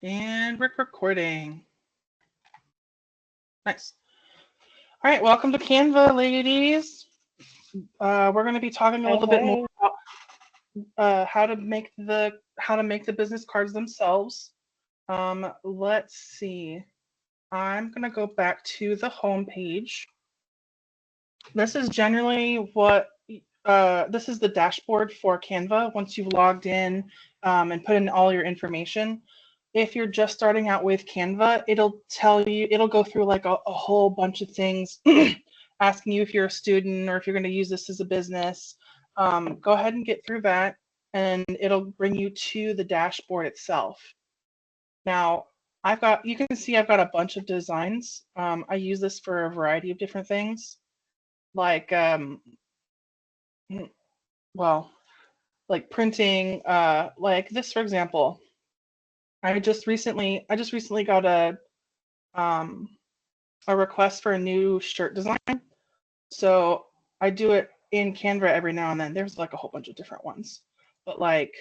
And we're recording. Nice. All right, welcome to Canva, ladies. We're going to be talking a Hey, little bit more hey. about how to make the business cards themselves. Let's see. I'm going to go back to the home page. This is generally what this is the dashboard for Canva once you've logged in and put in all your information. If you're just starting out with Canva, it'll go through like a whole bunch of things, asking you if you're a student or if you're going to use this as a business. Go ahead and get through that, and it'll bring you to the dashboard itself. Now, you can see I've got a bunch of designs. I use this for a variety of different things, like, well, like printing, like this, for example. I just recently got um, a request for a new shirt design. So I do it in Canva every now and then. There's like a whole bunch of different ones. But like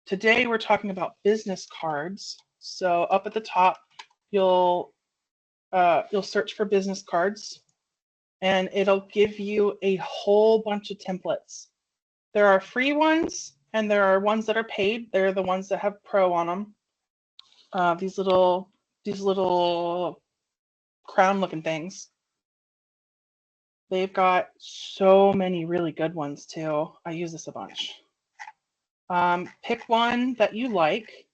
today we're talking about business cards. So up at the top, you'll you'll search for business cards and it'll give you a whole bunch of templates. There are free ones and there are ones that are paid. They're the ones that have pro on them. These little crown looking things. They've got so many really good ones too. I use this a bunch. Pick one that you like.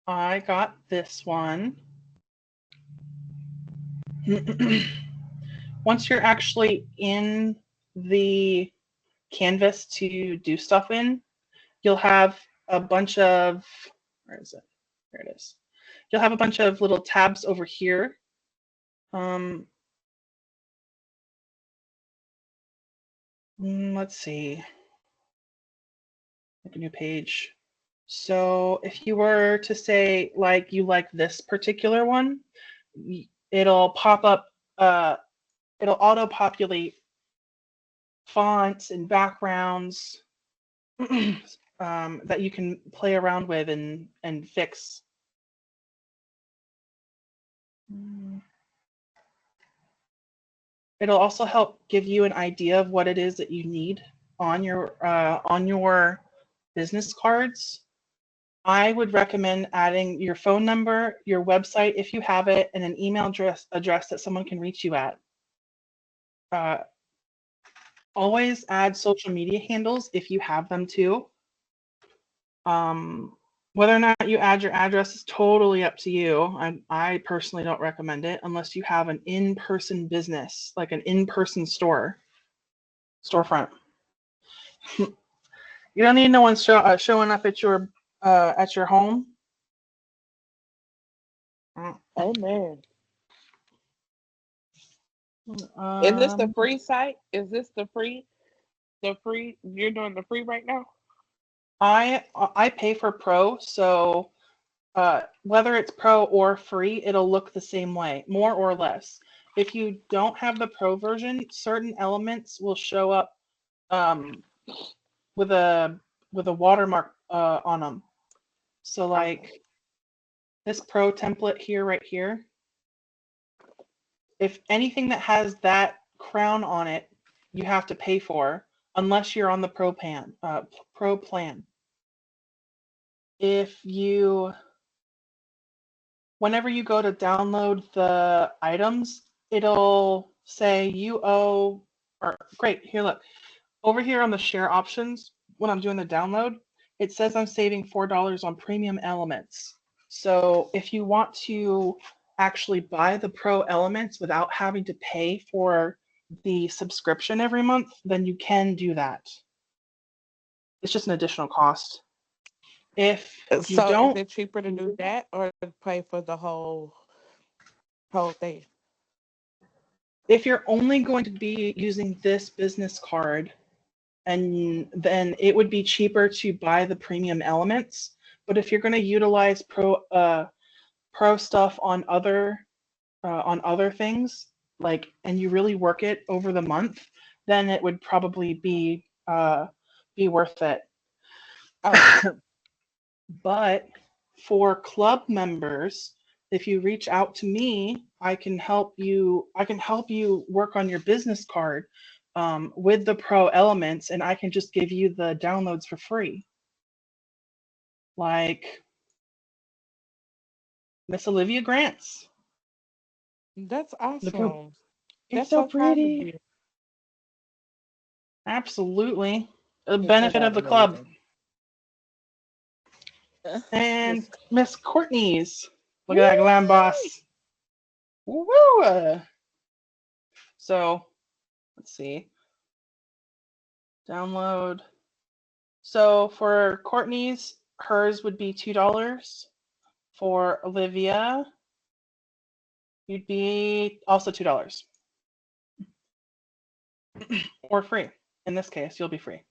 I got this one. Once you're actually in the canvas to do stuff in, you'll have a bunch of, where is it? There it is. You'll have a bunch of little tabs over here. Let's see. Make a new page. So if you were to say like you like this particular one, it'll pop up, it'll auto-populate fonts and backgrounds that you can play around with and fix. It'll also help give you an idea of what it is that you need on your business cards. I would recommend adding your phone number, your website if you have it, and an email address that someone can reach you at. Uh, Always add social media handles if you have them too. Whether or not you add your address is totally up to you. I personally don't recommend it unless you have an in-person business, like an in-person storefront. You don't need no one showing up at your home. Amen. Is this the Um, free site? Is this the free? You're doing the free right now? I pay for Pro, so whether it's Pro or free, it'll look the same way, more or less. If you don't have the Pro version, certain elements will show up um, with a watermark on them. So Okay. like this Pro template here, right here, if anything that has that crown on it, you have to pay for, unless you're on the Pro plan. If you Whenever you go to download the items, it'll say you owe, or great, here, look. Over here on the share options, when I'm doing the download, it says I'm saving $4 on premium elements. So if you want to actually buy the pro elements without having to pay for the subscription every month, then you can do that. It's just an additional cost. If you So is don't, it cheaper to do that or to pay for the whole thing? if you're only going to be using this business card, and then it would be cheaper to buy the premium elements. But if you're going to utilize pro stuff on other things, like, and you really work it over the month, then it would probably be worth it. Okay. But for club members, if you reach out to me, I can help you work on your business card with the pro elements, and I can just give you the downloads for free. Like Miss Olivia Grants. That's Look how awesome. it's That's so so kind of pretty. you. Absolutely. A Get that benefit of the club. amazing. And Miss. Miss Courtney's. Look at that glam Woo! boss. Woo! So let's see. Download. So for Courtney's, hers would be $2. For Olivia, you'd be also $2. Or free. In this case, you'll be free.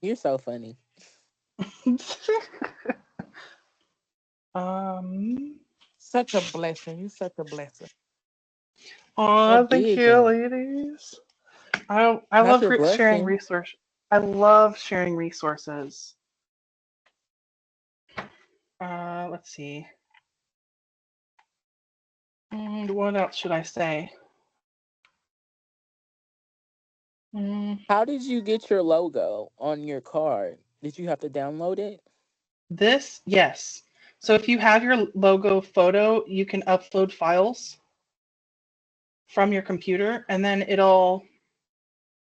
You're so funny. um Such a blessing. You're such a blessing. A Aw, thank big you, one. ladies. I Not love your sharing blessing. resource. I love sharing resources. Let's see. And what else should I say? Mm, How did you get your logo on your card? Did you have to download it? this, yes. So if you have your logo photo, you can upload files from your computer, and then it'll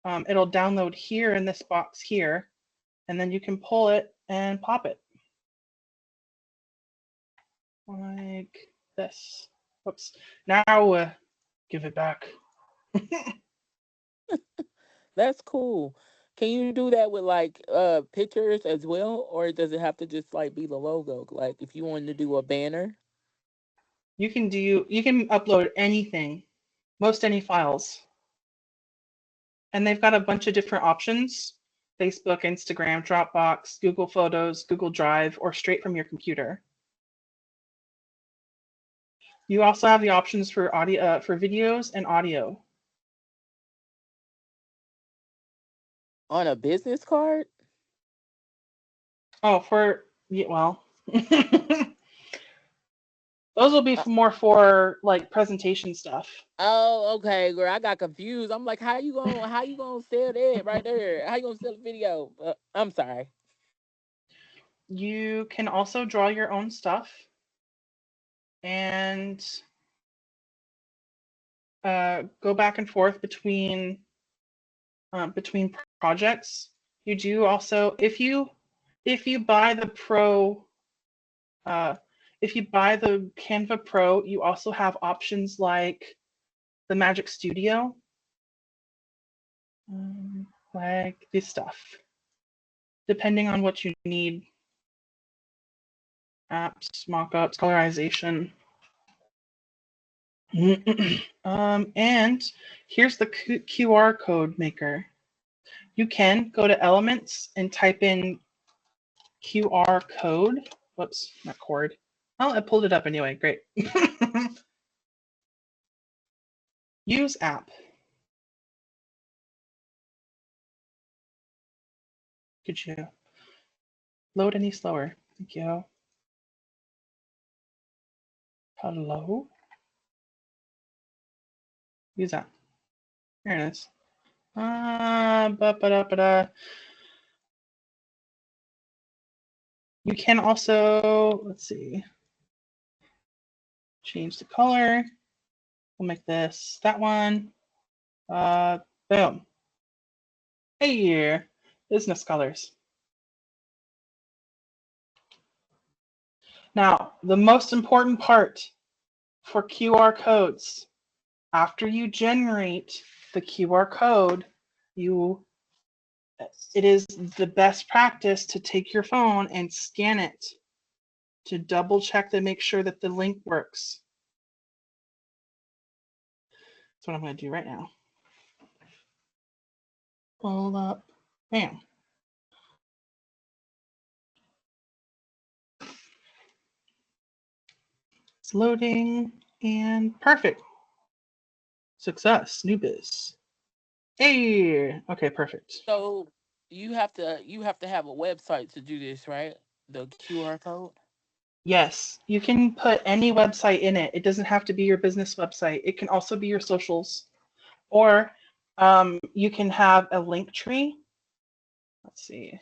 download here in this box here, and then you can pull it and pop it like this. Whoops. Now give it back. That's cool. Can you do that with like pictures as well, or does it have to just like be the logo? Like if you wanted to do a banner? You can upload anything, most any files. And they've got a bunch of different options: Facebook, Instagram, Dropbox, Google Photos, Google Drive, or straight from your computer. You also have the options for audio, for videos and audio. On a business card? Oh, well, those will be Uh, more for like presentation stuff. oh, okay, girl. I got confused. I'm like, how you gonna sell that right there? How you gonna sell a video? I'm sorry. You can also draw your own stuff and go back and forth between projects. You do also, if you buy the Pro, uh, if you buy the Canva Pro, you also have options like the Magic Studio, like this stuff, depending on what you need. Apps, mockups, colorization. And here's the QR code maker. You can go to Elements and type in QR code. Whoops, not cord. Oh, I pulled it up anyway. Great. Use app. Could you load any slower? Thank you. Hello? Use app. There it is. Ba-ba-da-ba-da. You can also, let's see, change the color. We'll make this that one. Boom. Hey, business colors. Now, the most important part for QR codes, after you generate the QR code, it is the best practice to take your phone and scan it to double check to make sure that the link works. That's what I'm going to do right now. Hold up. Bam. It's loading and perfect. Success. New biz. Hey. Okay, perfect. So you have to have a website to do this, right? The QR code? Yes, you can put any website in it. It doesn't have to be your business website. It can also be your socials. Or you can have a link tree. Let's see.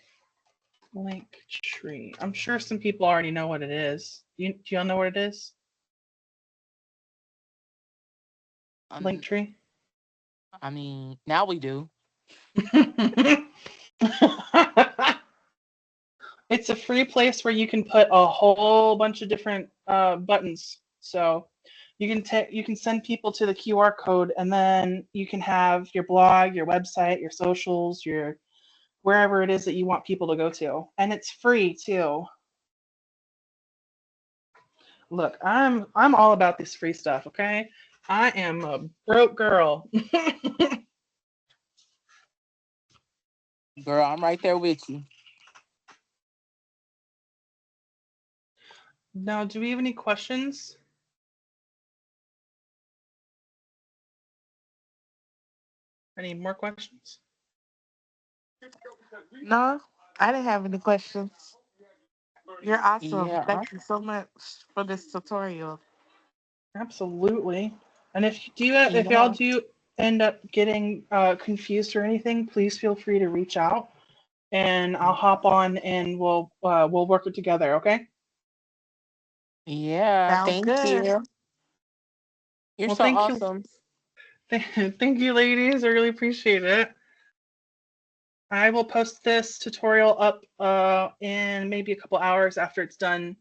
Link tree. I'm sure some people already know what it is. Do y'all know what it is? Link Um, tree? I mean, now we do. It's a free place where you can put a whole bunch of different buttons. So you can send people to the QR code, and then you can have your blog, your website, your socials, your wherever it is that you want people to go to, and it's free too. Look, I'm all about this free stuff. Okay, I am a broke girl. Girl, I'm right there with you. Now, do we have any questions? Any more questions? No, I didn't have any questions. You're awesome. Yeah. Thank you so much for this tutorial. Absolutely. And if y'all Yeah. do end up getting confused or anything, please feel free to reach out, and I'll hop on and we'll work it together. Okay. Yeah. Sounds Thank good. you. You're Well, so thank you, awesome. thank you, ladies. I really appreciate it. I will post this tutorial up in maybe a couple hours after it's done.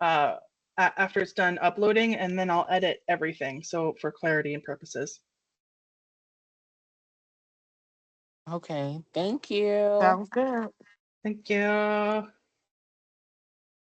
Uh, After it's done uploading, and then I'll edit everything so for clarity and purposes. Okay. Thank you. Sounds good. Thank you.